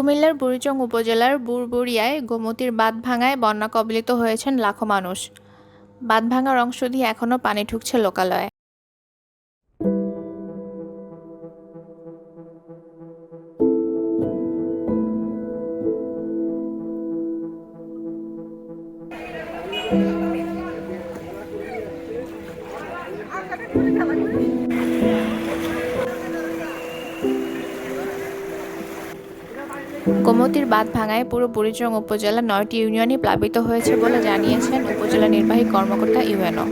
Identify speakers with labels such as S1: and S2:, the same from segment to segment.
S1: কুমিল্লার বুড়িচং উপজেলার বুড়বুড়িয়ায় গোমতীর বাঁধ ভাঙায় বন্যা কবলিত হয়েছেন লাখো মানুষ। বাঁধ ভাঙার অংশ দিয়ে এখনও পানি ঢুকছে লোকালয়ে। গোমতীর বাঁধ ভাঙায় পুরো বুড়িচং উপজেলার ৯টি ইউনিয়নই প্লাবিত হয়েছে বলে জানিয়েছেন উপজেলা নির্বাহী কর্মকর্তা ইউএনও।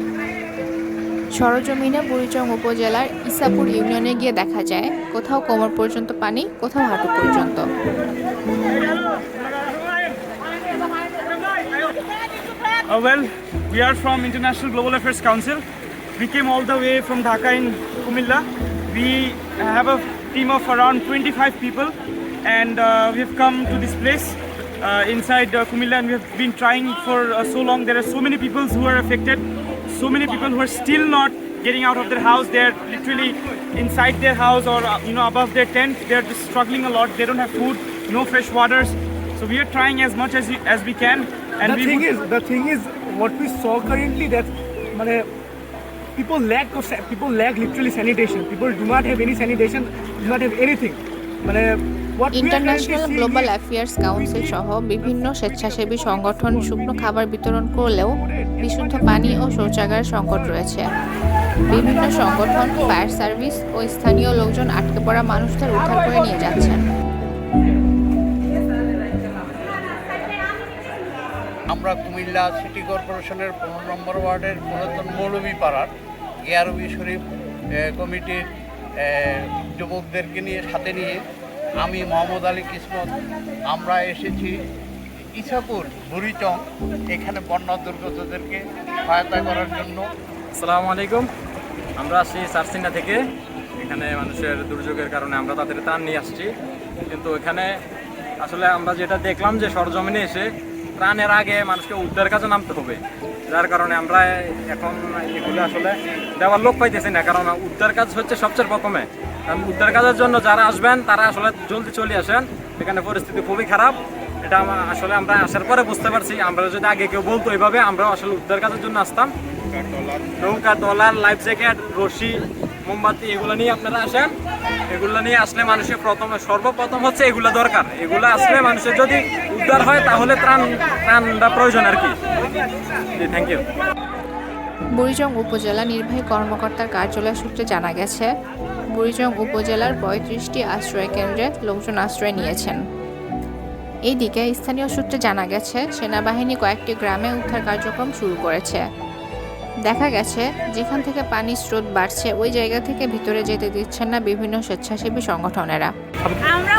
S1: সরজমিনে বুড়িচং উপজেলার ইসাপুর ইউনিয়নে গিয়ে দেখা যায় কোথাও কোমর পর্যন্ত পানি, কোথাও হাঁটু পর্যন্ত।
S2: Well, we are from International Global Affairs Council. We came all the way from Dhaka in Kumilla. We have a team of around 25 people, and we have come to this place inside Kumilla, and we have been trying for so long. There are so many people who are affected, so many people who are still not getting out of their house. They are literally inside their house or above their tent. They are just struggling a lot. They don't have food, no fresh waters. So we are trying as much as we can. And
S3: the thing is, what we saw currently, that people lack literally sanitation. People do not have any sanitation, do not have anything.
S1: International global affairs council সহ বিভিন্ন স্বেচ্ছাসেবী সংগঠন শুকনো খাবার বিতরণ করলেও বিশুদ্ধ পানি ও শৌচাগারের সংকট রয়েছে। বিভিন্ন সংগঠন, ফায়ার সার্ভিস ও স্থানীয় লোকজন আটকে পড়া মানুষদের উদ্ধার করে নিয়ে যাচ্ছেন।
S4: আমরা কুমিল্লা সিটি কর্পোরেশনের 15 নম্বর ওয়ার্ডের পুরাতন মৌলভীপাড়ার ইয়ারবি শরীফ কমিটির যুবকদেরকে সাথে নিয়ে আমি মোহাম্মদ আলী কিসমত আমরা এসেছি ইসাপুর বুড়িচং, এখানে বন্যা দুর্গতদেরকে সহায়তা করার জন্য।
S5: আসসালামু আলাইকুম। আমরা আসছি সারসিনা থেকে। এখানে মানুষের দুর্যোগের কারণে আমরা তাদের ত্রাণ নিয়ে আসছি, কিন্তু এখানে আসলে আমরা যেটা দেখলাম যে সরজমিনে এসে ত্রাণের আগে মানুষকে উদ্ধার কাজে নামতে হবে, যার কারণে আমরা এখন এগুলো আসলে দেওয়ার লোক পাইতেছি না। কারণ উদ্ধার কাজ হচ্ছে সবচেয়ে প্রথমে। উদ্ধার কাজের জন্য যারা আসবেন তারা আসলে জলদি চলে আসেন। এখানে পরিস্থিতি খুবই খারাপ। এটা আসলে আমরা আসার পরে বুঝতে পারছি, আমরা যদি আগে কেউ বলতো এইভাবে আমরাও আসলে উদ্ধার কাজের জন্য আসতাম। নৌকা, ট্রলার, লাইফ জ্যাকেট, রশি, মোমবাতি এগুলো নিয়ে আপনারা আসেন। এগুলো নিয়ে আসলে মানুষের সর্বপ্রথম হচ্ছে এগুলো দরকার। এগুলো আসলে মানুষের যদি উদ্ধার হয় তাহলে ত্রাণটা প্রয়োজন আর কি। Thank you.
S1: বুড়িচং উপজেলা নির্বাহী কর্মকর্তার কার্যালয় সূত্রে জানা গেছে, বুড়িচং উপজেলার 35টি আশ্রয় কেন্দ্রে লোকজন আশ্রয় নিয়েছেন। এইদিকে স্থানীয় সূত্রে জানা গেছে সেনাবাহিনী কয়েকটি গ্রামে উদ্ধার কার্যক্রম শুরু করেছে। দেখা গেছে যেখান থেকে পানির স্রোত বাড়ছে ওই জায়গা থেকে ভিতরে যেতে দিচ্ছেন না বিভিন্ন স্বেচ্ছাসেবী সংগঠনেরা।
S6: আমরা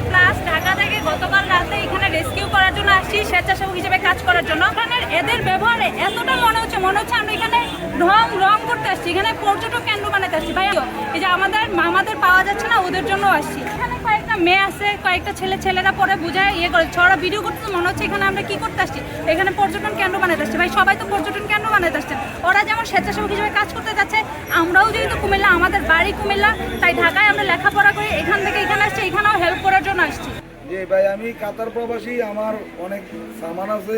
S6: প্লাস ঢাকা থেকে গতকাল রাতে এখানে রেস্কিউ করার জন্য আসছি, স্বেচ্ছাসেবক হিসেবে কাজ করার জন্য। এদের ব্যবহারে এতটা মনে হচ্ছে আমরা এখানে রং করতে আসছি, এখানে পর্যটক কেন্দ্র বানাতে আসছি। ভাই এই যে আমাদের পাওয়া যাচ্ছে না, ওদের জন্য আসছি। এখানে কয়েকটা মেয়ে আছে, কয়েকটা ছেলেরা পরে বুঝায় করে ছড়া ভিডিও করতে মনে হচ্ছে এখানে আমরা কি করতে আসছি, এখানে পর্যটন কেন্দ্র বানাতে আসছি। ভাই সবাই তো পর্যটন কেন্দ্র বানাতে আসছেন, ওরা যেমন স্বেচ্ছাসেবক হিসেবে কাজ করতে যাচ্ছে, আমরাও যেহেতু কুমিল্লা, আমাদের বাড়ি কুমিল্লা, তাই ঢাকায় আমরা লেখাপড়া করি, এখান থেকে এখানে আসছি, এখানেও হেল্প করার জন্য আসছি।
S7: যে ভাই আমি কাতার প্রবাসী, আমার অনেক সামান আছে,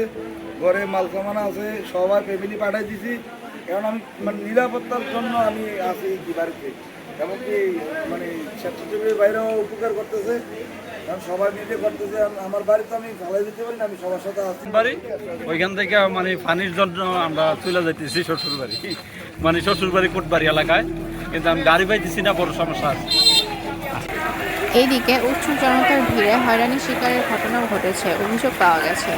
S7: ঘরে মাল সামান আছে, সবাই ফ্যামিলি পাঠাই দিছি। কারণ আমি নিরাপত্তার জন্য আমি আছি বাড়িতে, এমনকি স্বেচ্ছাসেবীর বাইরেও উপকার করতেছে, কারণ সবাই মিলে করতেছে। আমার বাড়িতে আমি ফালাই দিতে পারি না, আমি সবার সাথে আছি।
S2: বাড়ি ওইখান থেকে পানির জন্য আমরা চলে যাইতেছি শ্বশুর বাড়ি, শ্বশুর বাড়ি কোটবাড়ি এলাকায়, কিন্তু আমি গাড়ি পাইতেছি না, বড় সমস্যা আছে।
S1: এইদিকে উৎসুক জনতার ভিড়ে হয়রানি শিকারের ঘটনাও ঘটেছে, অভিযোগ পাওয়া গেছে।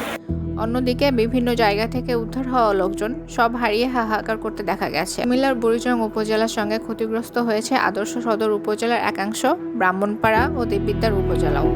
S1: অন্যদিকে বিভিন্ন জায়গা থেকে উদ্ধার হওয়া লোকজন সব হারিয়ে হাহাকার করতে দেখা গেছে। কুমিল্লার বুড়িচং উপজেলার সঙ্গে ক্ষতিগ্রস্ত হয়েছে আদর্শ সদর উপজেলার একাংশ, ব্রাহ্মণপাড়া ও দেববিদ্যার উপজেলাও।